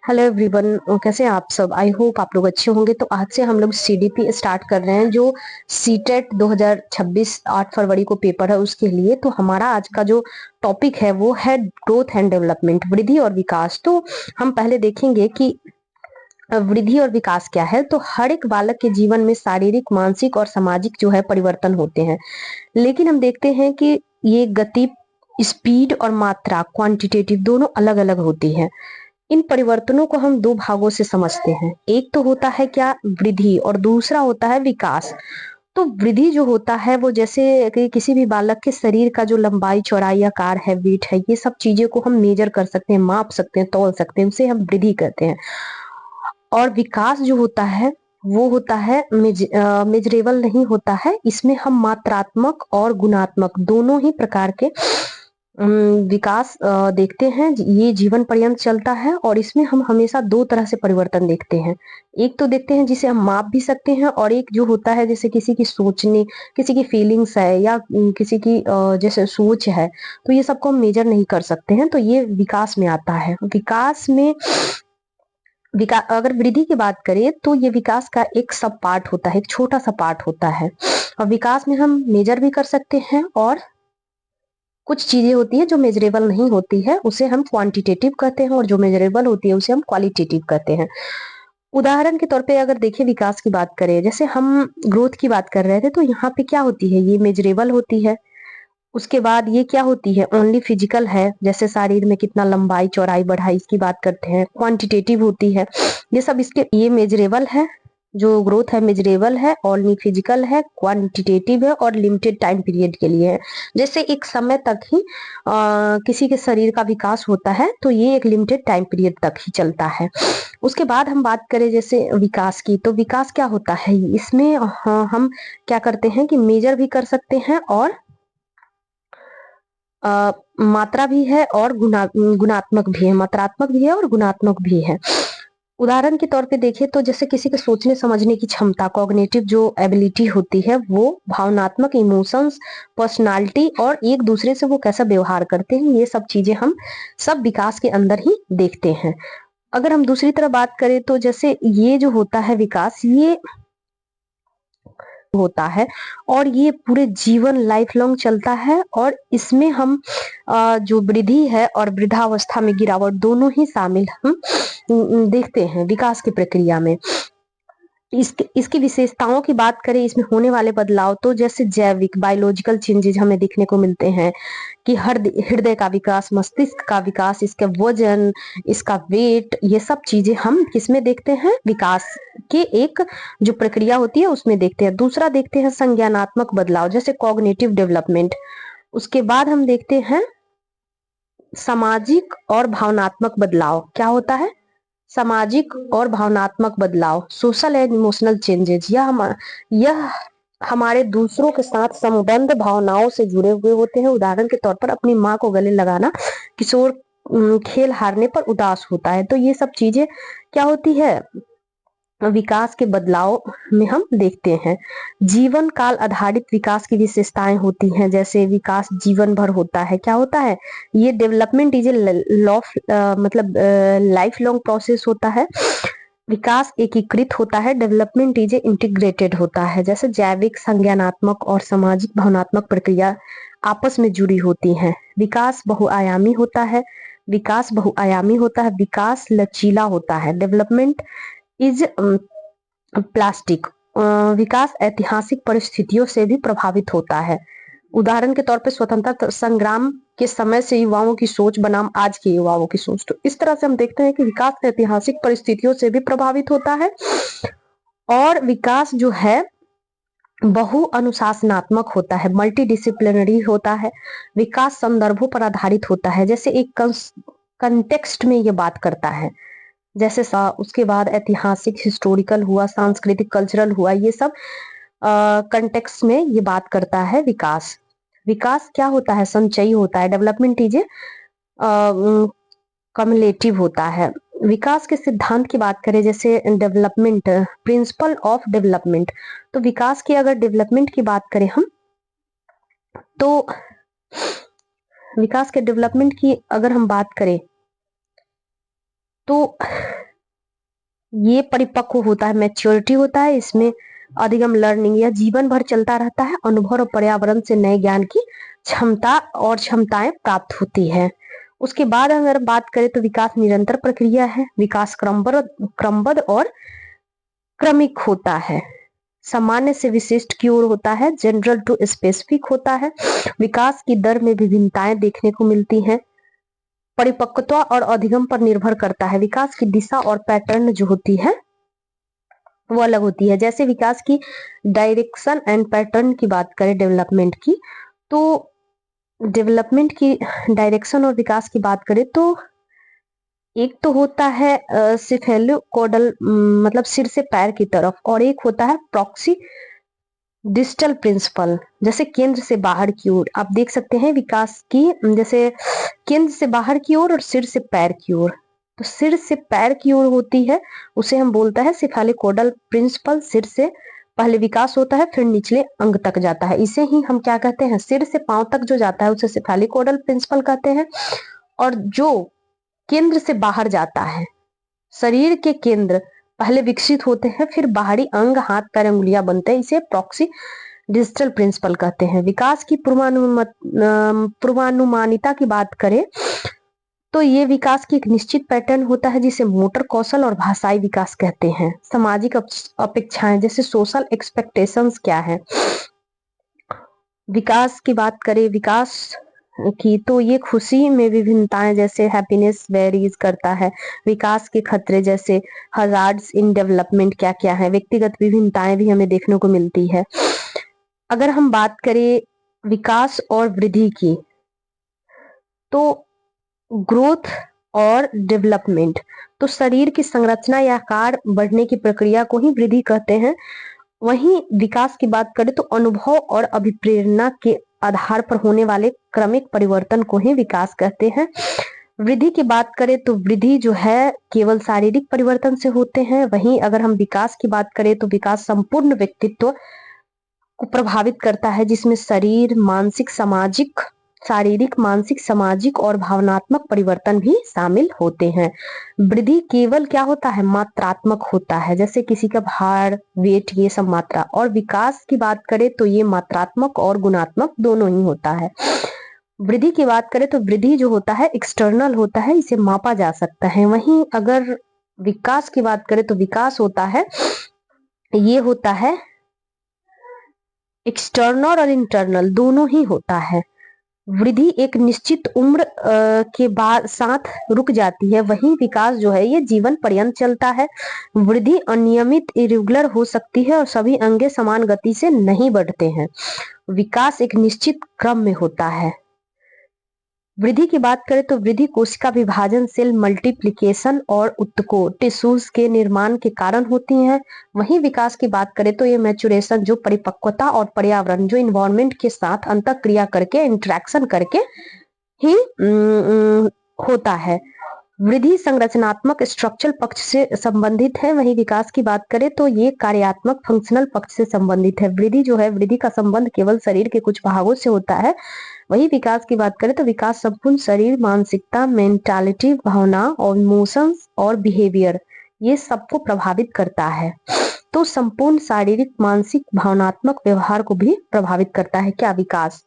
Hello everyone, कैसे हैं आप सब। आई होप आप लोग अच्छे होंगे। तो आज से हम लोग सीडीपी स्टार्ट कर रहे हैं, जो सीटेट 2026 8 फरवरी को पेपर है उसके लिए। तो हमारा आज का जो टॉपिक है वो है ग्रोथ एंड डेवलपमेंट, वृद्धि और विकास। तो हम पहले देखेंगे कि वृद्धि और विकास क्या है। तो हर एक बालक के जीवन में शारीरिक, मानसिक और सामाजिक जो है परिवर्तन होते हैं, लेकिन हम देखते हैं कि ये गति, स्पीड और मात्रा, क्वांटिटेटिव, दोनों अलग अलग होती है। इन परिवर्तनों को हम दो भागों से समझते हैं। एक तो होता है क्या, वृद्धि, और दूसरा होता है विकास। तो वृद्धि जो होता है वो जैसे कि किसी भी बालक के शरीर का जो लंबाई, चौड़ाई, आकार है, वेट है, ये सब चीजें को हम मेजर कर सकते हैं, माप सकते हैं, तौल सकते हैं, उसे हम वृद्धि कहते हैं। और विकास जो होता है वो होता है मेजरेबल नहीं होता है। इसमें हम मात्रात्मक और गुणात्मक दोनों ही प्रकार के विकास देखते हैं। ये जीवन पर्यंत चलता है और इसमें हम हमेशा दो तरह से परिवर्तन देखते हैं। एक तो देखते हैं जिसे हम माप भी सकते हैं, और एक जो होता है जैसे किसी की सोचने, किसी की फीलिंग्स है, या किसी की जैसे सोच है, तो ये सबको हम मेजर नहीं कर सकते हैं। तो ये विकास में आता है। विकास में अगर वृद्धि की बात करें तो ये विकास का एक सब पार्ट होता है, एक छोटा सा पार्ट होता है। और विकास में हम मेजर भी कर सकते हैं, और कुछ चीजें होती है जो मेजरेबल नहीं होती है उसे हम क्वांटिटेटिव कहते हैं, और जो मेजरेबल होती है उसे हम क्वालिटेटिव कहते हैं। उदाहरण के तौर पे अगर देखें, विकास की बात करें, जैसे हम ग्रोथ की बात कर रहे थे, तो यहाँ पे क्या होती है, ये मेजरेबल होती है। उसके बाद ये क्या होती है, ओनली फिजिकल है, जैसे शरीर में कितना लंबाई, चौड़ाई, बढ़ाई, इसकी बात करते हैं। क्वांटिटेटिव होती है, ये सब इसके, ये मेजरेबल है। जो ग्रोथ है मेजरेबल है, ओनली फिजिकल है, क्वांटिटेटिव है, और लिमिटेड टाइम पीरियड के लिए है। जैसे एक समय तक ही किसी के शरीर का विकास होता है, तो ये एक लिमिटेड टाइम पीरियड तक ही चलता है। उसके बाद हम बात करें जैसे विकास की, तो विकास क्या होता है, इसमें हम क्या करते हैं कि मेजर भी कर सकते हैं, और मात्रा भी है, और गुणात्मक भी है, मात्रात्मक भी है और गुणात्मक भी है। उदाहरण के तौर पे देखें तो जैसे किसी के सोचने समझने की क्षमता, कॉग्निटिव जो एबिलिटी होती है, वो भावनात्मक, इमोशंस, पर्सनालिटी, और एक दूसरे से वो कैसा व्यवहार करते हैं, ये सब चीजें हम सब विकास के अंदर ही देखते हैं। अगर हम दूसरी तरफ बात करें तो जैसे ये जो होता है विकास, ये होता है और ये पूरे जीवन लाइफ लॉन्ग चलता है, और इसमें हम जो वृद्धि है और वृद्धावस्था में गिरावट दोनों ही शामिल हम देखते हैं विकास की प्रक्रिया में। इसकी विशेषताओं की बात करें, इसमें होने वाले बदलाव, तो जैसे जैविक, बायोलॉजिकल चेंजेस हमें देखने को मिलते हैं कि हृदय का विकास, मस्तिष्क का विकास, इसका वजन, इसका वेट, ये सब चीजें हम किसमें देखते हैं, विकास के एक जो प्रक्रिया होती है उसमें देखते हैं। दूसरा देखते हैं संज्ञानात्मक बदलाव, जैसे कॉग्निटिव डेवलपमेंट। उसके बाद हम देखते हैं सामाजिक और भावनात्मक बदलाव। क्या होता है, सामाजिक और भावनात्मक बदलाव, सोशल एंड इमोशनल चेंजेस। यह हमारे दूसरों के साथ संबंध, भावनाओं से जुड़े हुए होते हैं। उदाहरण के तौर पर अपनी माँ को गले लगाना, किशोर खेल हारने पर उदास होता है। तो ये सब चीजें क्या होती है, विकास के बदलाव में हम देखते हैं। जीवन काल आधारित विकास की विशेषताएं होती हैं, जैसे विकास जीवन भर होता है। क्या होता है, ये डेवलपमेंट इज ए मतलब लाइफ लॉन्ग प्रोसेस होता है। विकास एकीकृत होता है, डेवलपमेंट इज ए इंटीग्रेटेड होता है। जैसे जैविक, संज्ञानात्मक और सामाजिक भावनात्मक प्रक्रिया आपस में जुड़ी होती हैं। विकास बहुआयामी होता है, विकास लचीला होता है। Development is plastic. विकास ऐतिहासिक परिस्थितियों से भी प्रभावित होता है। उदाहरण के तौर पे स्वतंत्रता संग्राम के समय से युवाओं की सोच बनाम आज के युवाओं की सोच। तो इस तरह से हम देखते हैं कि विकास ऐतिहासिक परिस्थितियों से भी प्रभावित होता है, और विकास जो है बहु अनुशासनात्मक होता है, मल्टी डिसिप्लिनरी होता है। विकास संदर्भों पर आधारित होता है, जैसे एक कंटेक्स्ट में ये बात करता है। जैसे उसके बाद ऐतिहासिक, हिस्टोरिकल हुआ, सांस्कृतिक, कल्चरल हुआ, ये सब कंटेक्स्ट में ये बात करता है विकास। विकास क्या होता है, संचयी होता है। डेवलपमेंट इज कम्युलेटिव होता है। विकास के सिद्धांत की बात करें, जैसे डेवलपमेंट, प्रिंसिपल ऑफ डेवलपमेंट। तो विकास की अगर डेवलपमेंट की बात करें हम, तो विकास के डेवलपमेंट की अगर हम बात करें तो ये परिपक्व होता है, मैच्योरिटी होता है, इसमें अधिगम लर्निंग या जीवन भर चलता रहता है। अनुभव और पर्यावरण से नए ज्ञान की क्षमता और क्षमताएं प्राप्त होती है। उसके बाद अगर बात करें तो विकास निरंतर प्रक्रिया है। विकास क्रमबद्ध और क्रमिक होता है। सामान्य से विशिष्ट की ओर होता है, जनरल टू स्पेसिफिक होता है। विकास की दर में विभिन्नताएं देखने को मिलती हैं। परिपक्वता और अधिगम पर निर्भर करता है। विकास की दिशा और पैटर्न जो होती है वो अलग होती है। जैसे विकास की डायरेक्शन एंड पैटर्न की बात करें डेवलपमेंट की, तो डेवलपमेंट की डायरेक्शन और विकास की बात करें तो एक तो होता है सिफेलोकोडल, मतलब सिर से पैर की तरफ, और एक होता है प्रॉक्सी डिजिटल प्रिंसिपल, जैसे केंद्र से बाहर की ओर। आप देख सकते हैं विकास की जैसे केंद्र से बाहर की ओर और सिर से पैर की ओर। तो सिर से पैर की ओर होती है उसे हम बोलता है सिफेलोकोडल प्रिंसिपल। सिर से पहले विकास होता है फिर निचले अंग तक जाता है, इसे ही हम क्या कहते हैं, सिर से पांव तक जो जाता है उसे सिफेलोकोडल प्रिंसिपल कहते हैं। और जो केंद्र से बाहर जाता है, शरीर के केंद्र पहले विकसित होते हैं फिर बाहरी अंग हाथ पैर अंगुलियां बनते हैं, इसे प्रॉक्सी डिजिटल प्रिंसिपल कहते हैं। विकास की पूर्वानुमानिता की बात करें तो ये विकास की एक निश्चित पैटर्न होता है जिसे मोटर कौशल और भाषाई विकास कहते हैं। सामाजिक अपेक्षाएं जैसे सोशल एक्सपेक्टेशंस क्या है। विकास की बात करें विकास की तो ये खुशी में विभिन्नताएं जैसे हैप्पीनेस वेरीज करता है। विकास के खतरे जैसे हजार्ड्स इन डेवलपमेंट क्या क्या है। व्यक्तिगत विभिन्नताएं भी हमें देखने को मिलती है। अगर हम बात करें विकास और वृद्धि की तो ग्रोथ और डेवलपमेंट, तो शरीर की संरचना या आकार बढ़ने की प्रक्रिया को ही वृद्धि कहते हैं। वहीं विकास की बात करें तो अनुभव और अभिप्रेरणा के आधार पर होने वाले क्रमिक परिवर्तन को ही विकास कहते हैं। वृद्धि की बात करें तो वृद्धि जो है केवल शारीरिक परिवर्तन से होते हैं। वहीं अगर हम विकास की बात करें तो विकास संपूर्ण व्यक्तित्व को प्रभावित करता है, जिसमें शारीरिक मानसिक सामाजिक और भावनात्मक परिवर्तन भी शामिल होते हैं। वृद्धि केवल क्या होता है, मात्रात्मक होता है, जैसे किसी का भार वेट ये सब मात्रा। और विकास की बात करें तो ये मात्रात्मक और गुणात्मक दोनों ही होता है। वृद्धि की बात करें तो वृद्धि जो होता है एक्सटर्नल होता है, इसे मापा जा सकता है। वहीं अगर विकास की बात करें तो विकास होता है ये होता है एक्सटर्नल और इंटरनल दोनों ही होता है। वृद्धि एक निश्चित उम्र के बाद साथ रुक जाती है, वहीं विकास जो है ये जीवन पर्यंत चलता है। वृद्धि अनियमित इरेगुलर हो सकती है और सभी अंगे समान गति से नहीं बढ़ते हैं। विकास एक निश्चित क्रम में होता है। वृद्धि की बात करें तो वृद्धि कोशिका विभाजन, सेल मल्टीप्लिकेशन और ऊतकों टिश्यूज के निर्माण के कारण होती है। वहीं विकास की बात करें तो ये मैचुरेशन जो परिपक्वता और पर्यावरण जो इन्वायरमेंट के साथ अंतःक्रिया करके इंटरेक्शन करके ही होता है। वृद्धि संरचनात्मक स्ट्रक्चरल पक्ष से संबंधित है। वहीं विकास की बात करें तो ये कार्यात्मक फंक्शनल पक्ष से संबंधित है। वृद्धि जो है वृद्धि का संबंध केवल शरीर के कुछ भागों से होता है। वही विकास की बात करें तो विकास संपूर्ण शरीर, मानसिकता, मेंटालिटी, भावना और इमोशंस और बिहेवियर ये सबको प्रभावित करता है। तो संपूर्ण शारीरिक, मानसिक, भावनात्मक व्यवहार को भी प्रभावित करता है क्या विकास।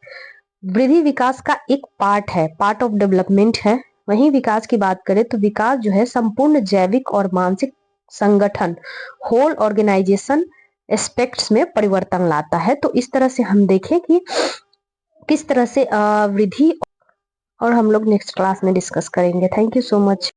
वृद्धि विकास का एक पार्ट है, पार्ट ऑफ डेवलपमेंट है। वहीं विकास की बात करें तो विकास जो है संपूर्ण जैविक और मानसिक संगठन, होल ऑर्गेनाइजेशन एस्पेक्ट्स में परिवर्तन लाता है। तो इस तरह से हम देखें कि किस तरह से वृद्धि, और हम लोग नेक्स्ट क्लास में डिस्कस करेंगे। Thank you so much.